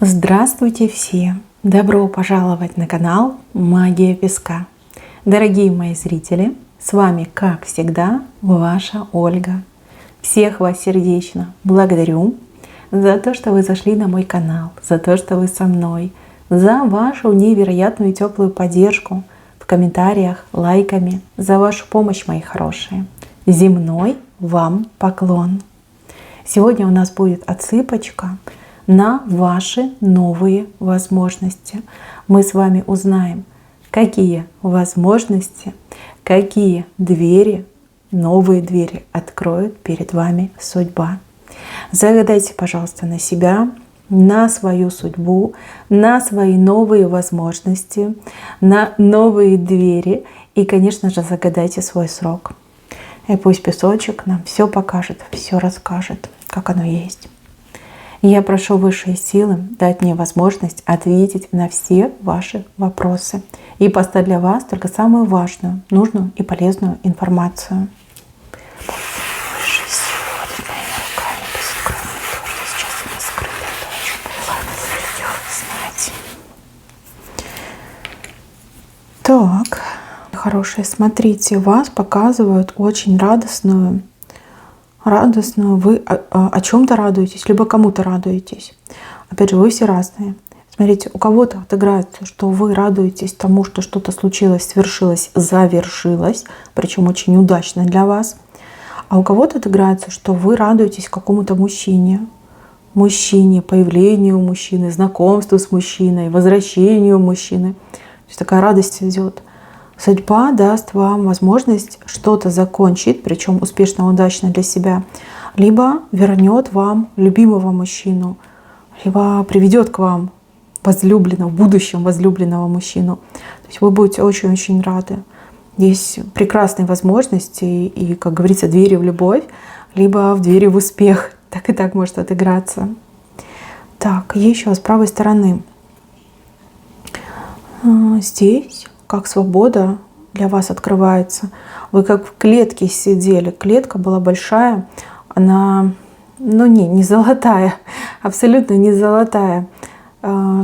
Здравствуйте все! Добро пожаловать на канал Магия Песка. Дорогие мои зрители, с вами, как всегда, ваша Ольга. Всех вас сердечно благодарю за то, что вы зашли на мой канал, за то, что вы со мной, за вашу невероятную теплую поддержку в комментариях, лайками, за вашу помощь, мои хорошие. Земной вам поклон! Сегодня у нас будет отсыпочка на ваши новые возможности. Мы с вами узнаем, какие возможности, какие двери, новые двери откроет перед вами судьба. Загадайте, пожалуйста, на себя, на свою судьбу, на свои новые возможности, на новые двери и, конечно же, загадайте свой срок. И пусть песочек нам все покажет, все расскажет, как оно есть. Я прошу высшие силы дать мне возможность ответить на все ваши вопросы и поставить для вас только самую важную, нужную и полезную информацию. Высшие силы вот моими руками, пусть откроют то, что сейчас у нас скрыто, это очень приятно знать. Так, хорошие, смотрите, вас показывают очень радостную, вы о чем-то радуетесь, либо кому-то радуетесь. Опять же, вы все разные. Смотрите, у кого-то отыграется, что вы радуетесь тому, что что-то случилось, свершилось, завершилось, причем очень удачно для вас. А у кого-то отыграется, что вы радуетесь какому-то мужчине, появлению мужчины, знакомству с мужчиной, возвращению мужчины. То есть такая радость идет. Судьба даст вам возможность что-то закончить, причем успешно, удачно для себя, либо вернет вам любимого мужчину, либо приведет к вам возлюбленного, в будущем возлюбленного мужчину. То есть вы будете очень-очень рады. Есть прекрасные возможности и, как говорится, двери в любовь, либо в двери в успех. Так и так может отыграться. Так, еще с правой стороны. Здесь как свобода для вас открывается. Вы как в клетке сидели. Клетка была большая, она, не золотая, абсолютно не золотая.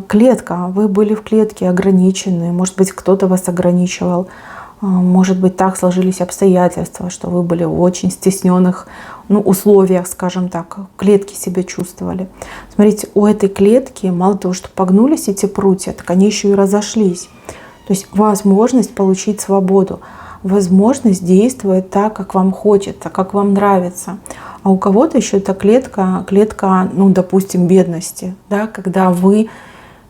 Клетка, вы были в клетке ограничены, может быть, кто-то вас ограничивал, может быть, так сложились обстоятельства, что вы были в очень стесненных условиях, скажем так, в клетке себя чувствовали. Смотрите, у этой клетки мало того, что погнулись эти прутья, так они еще и разошлись. То есть возможность получить свободу, возможность действовать так, как вам хочется, как вам нравится. А у кого-то еще это клетка, допустим, бедности, да, когда вы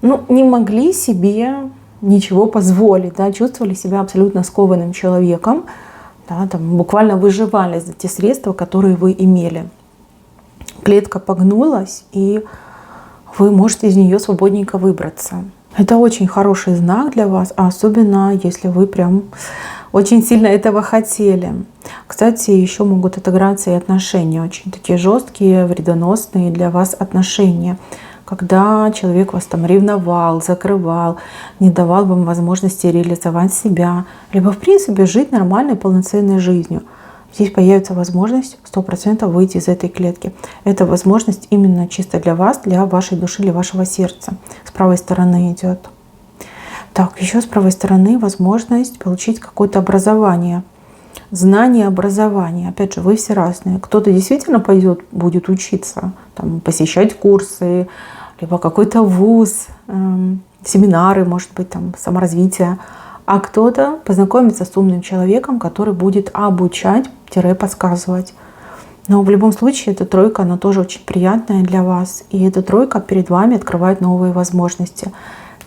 не могли себе ничего позволить, да, чувствовали себя абсолютно скованным человеком, да, буквально выживали за те средства, которые вы имели. Клетка погнулась, и вы можете из нее свободненько выбраться. Это очень хороший знак для вас, а особенно если вы прям очень сильно этого хотели. Кстати, еще могут отыграться и отношения, очень такие жесткие, вредоносные для вас отношения. Когда человек вас там ревновал, закрывал, не давал вам возможности реализовать себя, либо в принципе жить нормальной, полноценной жизнью. Здесь появится возможность 100% выйти из этой клетки. Это возможность именно чисто для вас, для вашей души, для вашего сердца. С правой стороны идет. Так, еще с правой стороны возможность получить какое-то образование. Знание, образование. Опять же, вы все разные. Кто-то действительно будет учиться, посещать курсы, либо какой-то вуз, семинары, может быть, саморазвитие. А кто-то познакомится с умным человеком, который будет обучать-подсказывать. Но в любом случае эта тройка, она тоже очень приятная для вас. И эта тройка перед вами открывает новые возможности.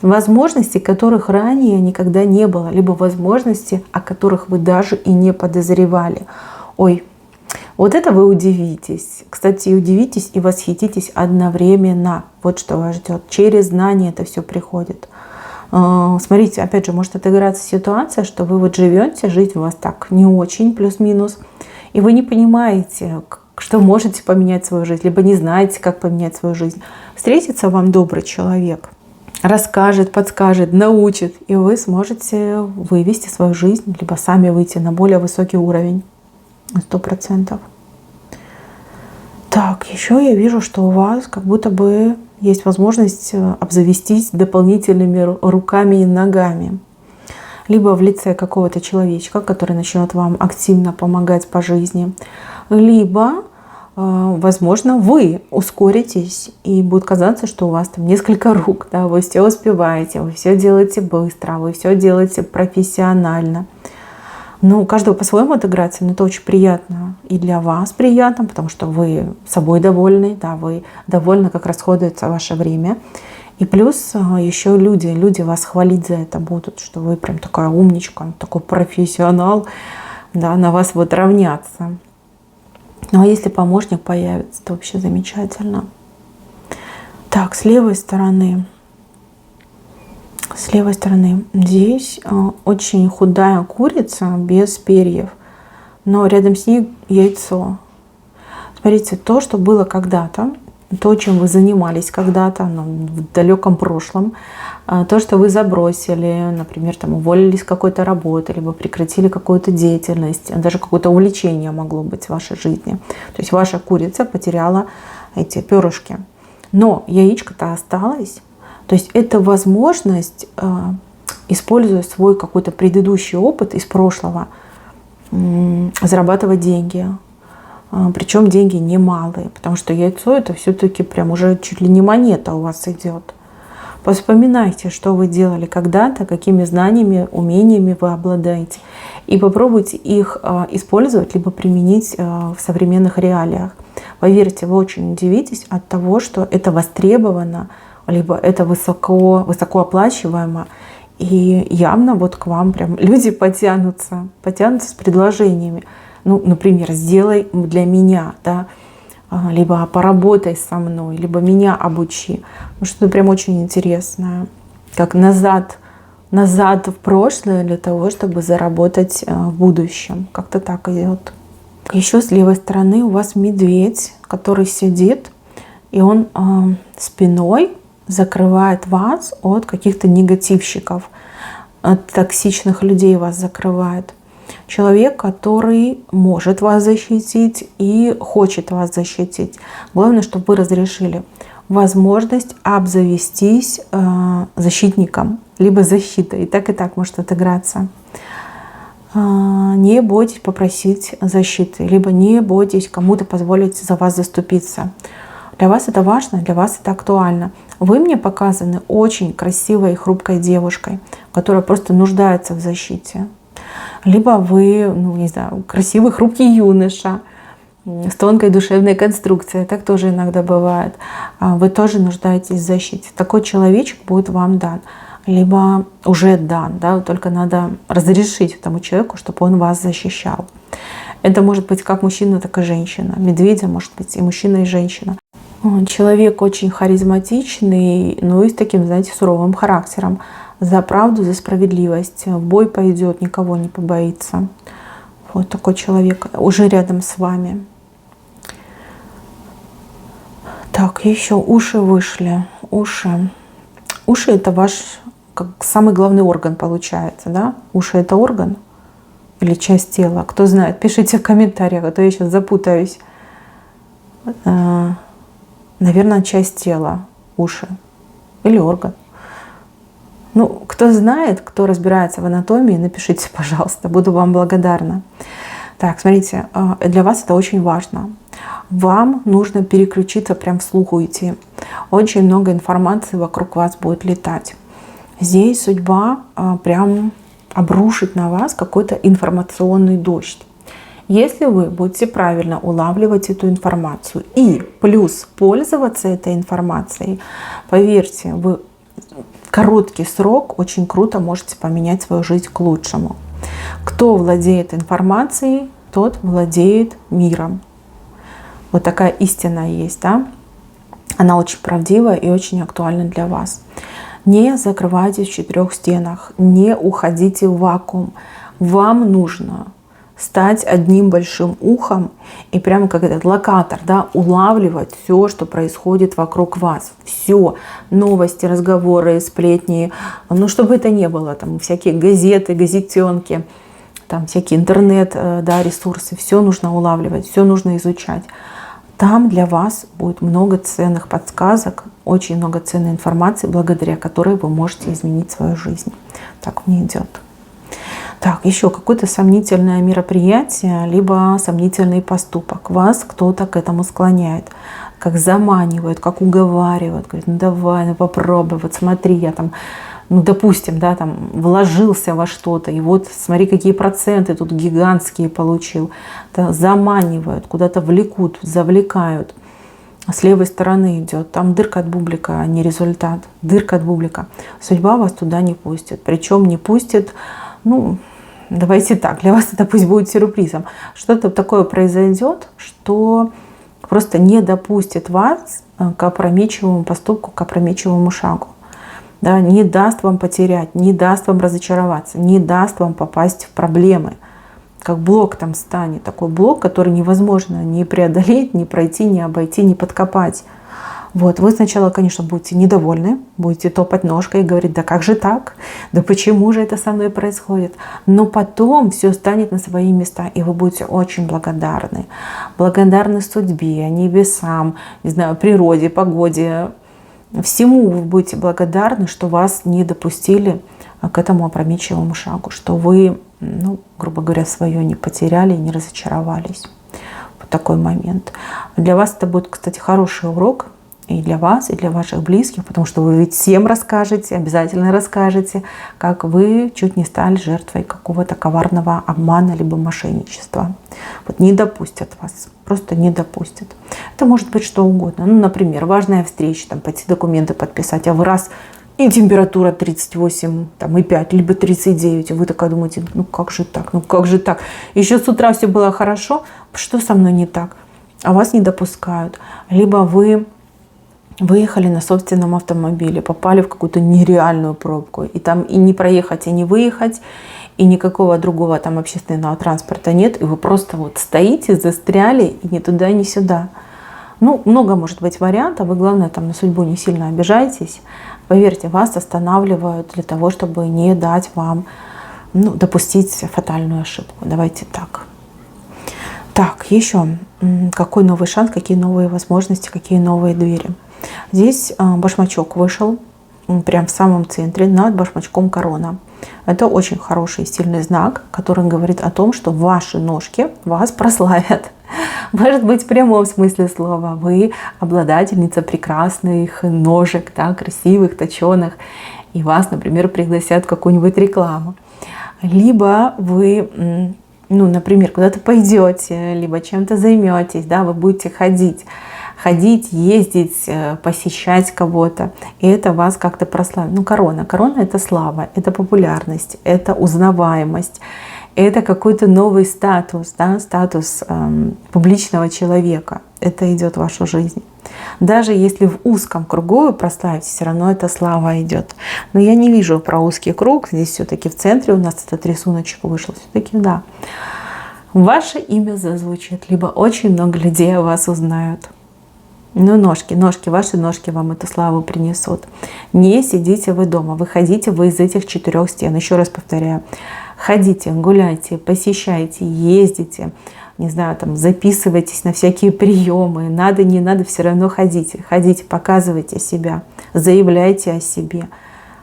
Возможности, которых ранее никогда не было. Либо возможности, о которых вы даже и не подозревали. Ой, вот это вы удивитесь. Кстати, удивитесь и восхититесь одновременно. Вот что вас ждет. Через знание это все приходит. Смотрите, опять же, может отыграться ситуация, что вы живете, жизнь у вас так не очень, плюс-минус, и вы не понимаете, что можете поменять свою жизнь, либо не знаете, как поменять свою жизнь. Встретится вам добрый человек, расскажет, подскажет, научит, и вы сможете вывести свою жизнь, либо сами выйти на более высокий уровень. 100%. Так, еще я вижу, что у вас как будто бы есть возможность обзавестись дополнительными руками и ногами. Либо в лице какого-то человечка, который начнет вам активно помогать по жизни, либо, возможно, вы ускоритесь и будет казаться, что у вас там несколько рук, да, вы все успеваете, вы все делаете быстро, вы все делаете профессионально. Ну, у каждого по-своему отыграться, но это очень приятно. И для вас приятно, потому что вы собой довольны, да, вы довольны, как расходуется ваше время. И плюс еще люди вас хвалить за это будут, что вы прям такая умничка, такой профессионал, да, на вас вот равняться. Ну, а если помощник появится, то вообще замечательно. Так, с левой стороны. С левой стороны здесь очень худая курица без перьев, но рядом с ней яйцо. Смотрите, то, что было когда-то, то, чем вы занимались когда-то, в далеком прошлом, то, что вы забросили, например, там, уволились с какой-то работы, либо прекратили какую-то деятельность, даже какое-то увлечение могло быть в вашей жизни. То есть ваша курица потеряла эти перышки. Но яичко-то осталось. То есть это возможность, используя свой какой-то предыдущий опыт из прошлого, зарабатывать деньги. Причем деньги немалые, потому что яйцо это все-таки прям уже чуть ли не монета у вас идет. Вспоминайте, что вы делали когда-то, какими знаниями, умениями вы обладаете. И попробуйте их использовать, либо применить в современных реалиях. Поверьте, вы очень удивитесь от того, что это востребовано, либо это высокооплачиваемо. И явно вот к вам прям люди потянутся с предложениями. Ну, например, сделай для меня, да, либо поработай со мной, либо меня обучи. Потому что это прям очень интересно. Как назад в прошлое для того, чтобы заработать в будущем. Как-то так идет. Еще с левой стороны у вас медведь, который сидит, и он спиной закрывает вас от каких-то негативщиков, от токсичных людей вас закрывает. Человек, который может вас защитить и хочет вас защитить. Главное, чтобы вы разрешили возможность обзавестись защитником, либо защитой. И так может отыграться. Не бойтесь попросить защиты, либо не бойтесь кому-то позволить за вас заступиться. Для вас это важно, для вас это актуально. Вы мне показаны очень красивой и хрупкой девушкой, которая просто нуждается в защите. Либо вы, не знаю, красивый, хрупкий юноша с тонкой душевной конструкцией. Так тоже иногда бывает. Вы тоже нуждаетесь в защите. Такой человечек будет вам дан. Либо уже дан, да, только надо разрешить этому человеку, чтобы он вас защищал. Это может быть как мужчина, так и женщина. Медведя может быть и мужчина, и женщина. Человек очень харизматичный, но и с таким, знаете, суровым характером. За правду, за справедливость. В бой пойдет, никого не побоится. Вот такой человек уже рядом с вами. Так, еще уши вышли. Уши. Уши это ваш как самый главный орган получается, да? Уши это орган или часть тела? Кто знает, пишите в комментариях, а то я сейчас запутаюсь. Наверное, часть тела, уши или орган. Ну, кто знает, кто разбирается в анатомии, напишите, пожалуйста, буду вам благодарна. Так, смотрите, для вас это очень важно. Вам нужно переключиться, прям вслух уйти. Очень много информации вокруг вас будет летать. Здесь судьба прям обрушит на вас какой-то информационный дождь. Если вы будете правильно улавливать эту информацию и плюс пользоваться этой информацией, поверьте, вы в короткий срок очень круто можете поменять свою жизнь к лучшему. Кто владеет информацией, тот владеет миром. Вот такая истина есть, да? Она очень правдивая и очень актуальна для вас. Не закрывайтесь в 4 стенах, не уходите в вакуум. Вам нужно стать одним большим ухом и прямо как этот локатор, да, улавливать все, что происходит вокруг вас. Все, новости, разговоры, сплетни, ну, чтобы это не было, там, всякие газеты, газетенки, там, всякие интернет, да, ресурсы, все нужно улавливать, все нужно изучать. Там для вас будет много ценных подсказок, очень много ценной информации, благодаря которой вы можете изменить свою жизнь. Так мне идет. Так, еще какое-то сомнительное мероприятие, либо сомнительный поступок. Вас кто-то к этому склоняет, как заманивает, как уговаривает. Говорит, ну давай, ну попробуй, вот смотри, я там, ну допустим, да, там вложился во что-то, и вот смотри, какие проценты тут гигантские получил. Да, заманивают, куда-то влекут, завлекают. С левой стороны идет, там дырка от бублика, а не результат. Дырка от бублика. Судьба вас туда не пустит. Причем не пустит, ну, давайте так, для вас это пусть будет сюрпризом. Что-то такое произойдет, что просто не допустит вас к опрометчивому поступку, к опрометчивому шагу. Да, не даст вам потерять, не даст вам разочароваться, не даст вам попасть в проблемы. Как блок там станет, такой блок, который невозможно ни преодолеть, ни пройти, ни обойти, ни подкопать. Вот, вы сначала, конечно, будете недовольны, будете топать ножкой и говорить, да как же так, да почему же это со мной происходит. Но потом все станет на свои места, и вы будете очень благодарны. Благодарны судьбе, небесам, не знаю, природе, погоде. Всему вы будете благодарны, что вас не допустили к этому опрометчивому шагу, что вы, ну, грубо говоря, свое не потеряли, не разочаровались. Вот такой момент. Для вас это будет, кстати, хороший урок, и для вас, и для ваших близких, потому что вы ведь всем расскажете, обязательно расскажете, как вы чуть не стали жертвой какого-то коварного обмана либо мошенничества. Вот не допустят вас, просто не допустят. Это может быть что угодно. Ну, например, важная встреча, там, пойти документы подписать, а вы раз и температура 38,5, либо 39, и вы такая думаете, ну как же так, ну как же так. Еще с утра все было хорошо, что со мной не так? А вас не допускают. Либо вы выехали на собственном автомобиле, попали в какую-то нереальную пробку, и там и не проехать, и не выехать, и никакого другого там общественного транспорта нет, и вы просто вот стоите, застряли, и ни туда, ни сюда. Ну, много может быть вариантов, вы, главное, там на судьбу не сильно обижайтесь. Поверьте, вас останавливают для того, чтобы не дать вам, ну, допустить фатальную ошибку. Давайте так. Так, еще какой новый шанс, какие новые возможности, какие новые двери. Здесь башмачок вышел прямо в самом центре, над башмачком корона. Это очень хороший, сильный знак, который говорит о том, что ваши ножки вас прославят. Может быть, в прямом смысле слова. Вы обладательница прекрасных ножек, да, красивых, точеных. И вас, например, пригласят в какую-нибудь рекламу. Либо вы, ну, например, куда-то пойдете, либо чем-то займетесь, да, вы будете ходить, ездить, посещать кого-то, и это вас как-то прославит. Ну, корона. Корона — это слава, это популярность, это узнаваемость, это какой-то новый статус, да, статус публичного человека. Это идет в вашу жизнь. Даже если в узком кругу вы прославитесь, все равно эта слава идет. Но я не вижу про узкий круг. Здесь все-таки в центре у нас этот рисуночек вышел. Все-таки да. Ваше имя зазвучит, либо очень много людей о вас узнают. Ну, ножки, ваши ножки вам эту славу принесут. Не сидите вы дома, выходите вы из этих 4 стен. Еще раз повторяю, ходите, гуляйте, посещайте, ездите, не знаю, там, записывайтесь на всякие приемы. Надо, не надо, все равно ходите, показывайте себя, заявляйте о себе.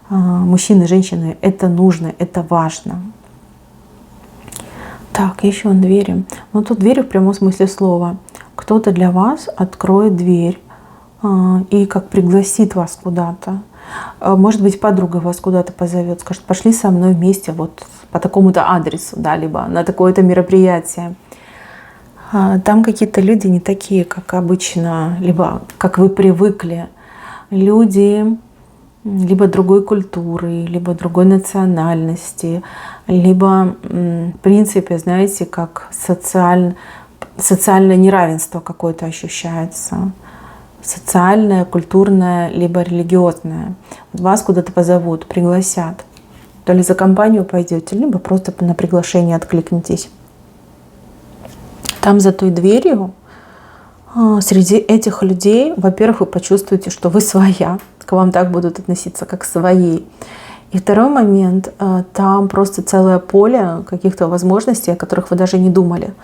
Мужчины, женщины, это нужно, это важно. Так, еще двери. Ну, тут двери в прямом смысле слова. Кто-то для вас откроет дверь и как пригласит вас куда-то. Может быть, подруга вас куда-то позовет, скажет, пошли со мной вместе вот по такому-то адресу, да, либо на такое-то мероприятие. Там какие-то люди не такие, как обычно, либо как вы привыкли. Люди либо другой культуры, либо другой национальности, либо, в принципе, знаете, как социальное неравенство какое-то ощущается. Социальное, культурное, либо религиозное. Вас куда-то позовут, пригласят. То ли за компанию пойдете, либо просто на приглашение откликнитесь. Там за той дверью, среди этих людей, во-первых, вы почувствуете, что вы своя. К вам так будут относиться, как к своей. И второй момент, там просто целое поле каких-то возможностей, о которых вы даже не думали.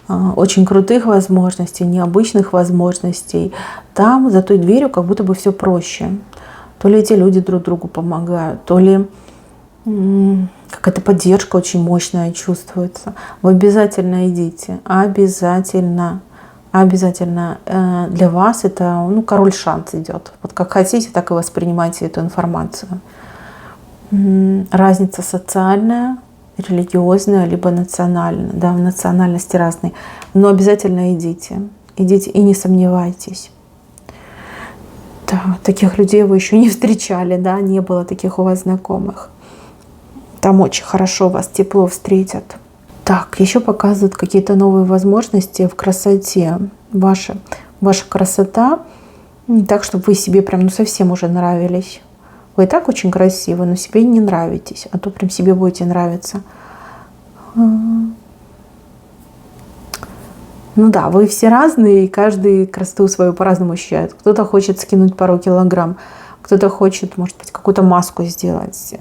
очень крутых возможностей, необычных возможностей, там за той дверью как будто бы все проще. То ли эти люди друг другу помогают, то ли какая-то поддержка очень мощная чувствуется. Вы обязательно идите, обязательно. Обязательно для вас это, король шанс идет. Вот как хотите, так и воспринимайте эту информацию. Разница социальная, религиозная, либо национальная. Да, в национальности разные. Но обязательно идите. Идите и не сомневайтесь. Да, таких людей вы еще не встречали, да, не было таких у вас знакомых. Там очень хорошо вас тепло встретят. Так, еще показывают какие-то новые возможности в красоте. Ваша красота, так, чтобы вы себе прям совсем уже нравились. Вы и так очень красивы, но себе не нравитесь, а то прям себе будете нравиться. Да, вы все разные, и каждый красоту свою по-разному ощущает. Кто-то хочет скинуть пару килограмм, кто-то хочет, может быть, какую-то маску сделать,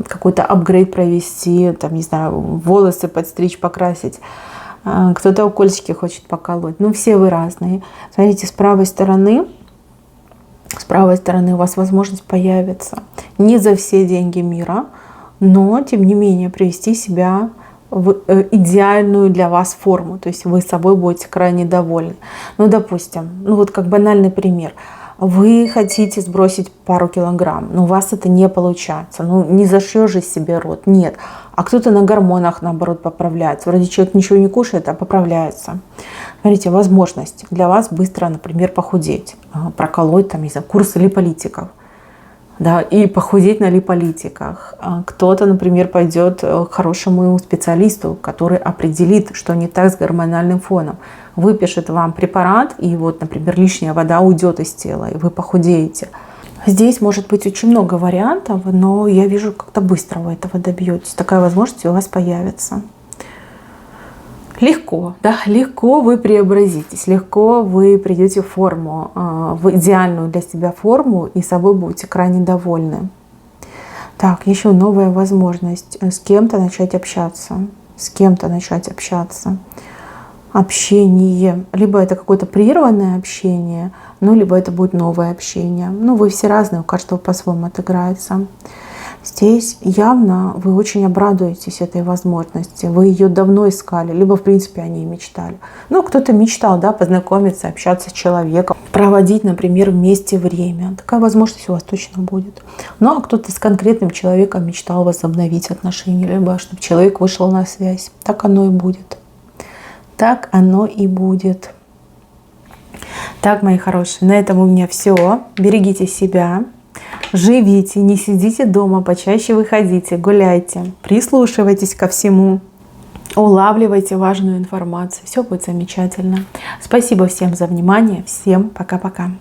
какой-то апгрейд провести, там, не знаю, волосы подстричь, покрасить. Кто-то укольчики хочет поколоть. Все вы разные. Смотрите, с правой стороны у вас возможность появится. Не за все деньги мира, но, тем не менее, привести себя в идеальную для вас форму. То есть вы собой будете крайне довольны. Допустим, как банальный пример. Вы хотите сбросить пару килограмм, но у вас это не получается. Не зашьешь же себе рот, нет. А кто-то на гормонах, наоборот, поправляется. Вроде человек ничего не кушает, а поправляется. Смотрите, возможность для вас быстро, например, похудеть. Проколоть, там, не знаю, курсы липолитиков. Да, и похудеть на липолитиках. Кто-то, например, пойдет к хорошему специалисту, который определит, что не так с гормональным фоном. Выпишет вам препарат, и например, лишняя вода уйдет из тела, и вы похудеете. Здесь может быть очень много вариантов, но я вижу, как-то быстро вы этого добьетесь. Такая возможность у вас появится. Легко, да, легко вы преобразитесь, легко вы придете в форму, в идеальную для себя форму, и собой будете крайне довольны. Так, еще новая возможность с кем-то начать общаться, Общение. Либо это какое-то прерванное общение, либо это будет новое общение. Вы все разные, у каждого по-своему отыграется. Здесь явно вы очень обрадуетесь этой возможности. Вы ее давно искали, либо в принципе о ней мечтали. Кто-то мечтал, да, познакомиться, общаться с человеком, проводить, например, вместе время. Такая возможность у вас точно будет. А кто-то с конкретным человеком мечтал возобновить отношения, либо чтобы человек вышел на связь. Так оно и будет. Так оно и будет. Так, мои хорошие, на этом у меня все. Берегите себя. Живите, не сидите дома, почаще выходите, гуляйте, прислушивайтесь ко всему, улавливайте важную информацию. Все будет замечательно. Спасибо всем за внимание. Всем пока-пока.